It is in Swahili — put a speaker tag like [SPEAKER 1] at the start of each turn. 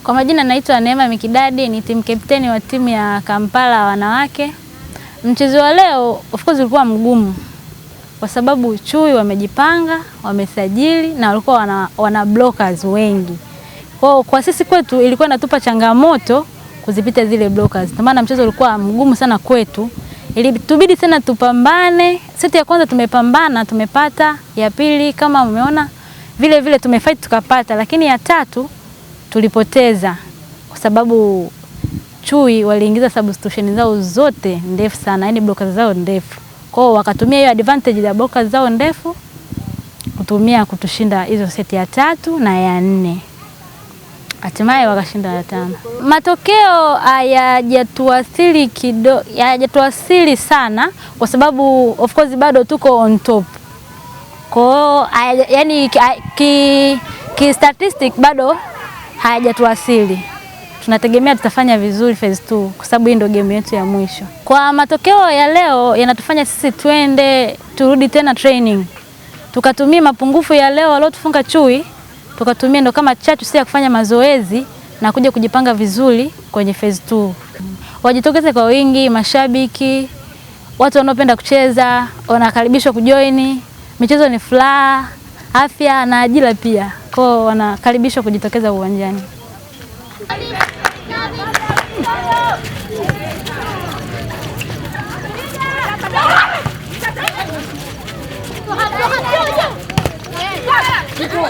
[SPEAKER 1] Kwa majina naitwa Neema Mikidadi, ni team captain wa timu ya Kampala wanawake. Mchezo wa leo of course ulikuwa mgumu kwa sababu chui wamejipanga, wamesajili na walikuwa wana blockers wengi. Kwa sisi kwetu ilikuwa inatupa changamoto kuzipita zile blockers. Kwa maana mchezo ulikuwa mgumu sana kwetu. Ilitubidi sana tupambane. Seti ya kwanza tumepambana, tumepata. Ya pili kama umeona vile vile tumefight tukapata, lakini ya tatu tulipoteza kwa sababu chui waliingiza substitution zao zote ndefu sana, yani blockers zao ndefu. Kwa hiyo wakatumia hiyo advantage ya blockers zao ndefu kutushinda hizo seti ya 3 na ya 4. Hatimaye wakashinda ya 5. Matokeo hayajatuathiri sana kwa sababu of course bado tuko on top. Kwa hiyo yani ki statistic bado hayajatuathiri. Tunategemea tutafanya vizuri phase 2 kwa sababu hii ndio game yetu ya mwisho. Kwa matokeo ya leo yanatufanya sisi turudi tena training. Tukatumia mapungufu ya leo waliotufunga chui, tukatumia ndo kama chachu sisi ya kufanya mazoezi na kuja kujipanga vizuri kwenye phase 2. Wajitokeze kwa wingi, mashabiki, watu wanaopenda kucheza, wanakaribishwa kujoin. Michezo ni furaha, afya na ajira pia. Kwa hiyo wanakaribishwa kujitokeza uwanjani. Go!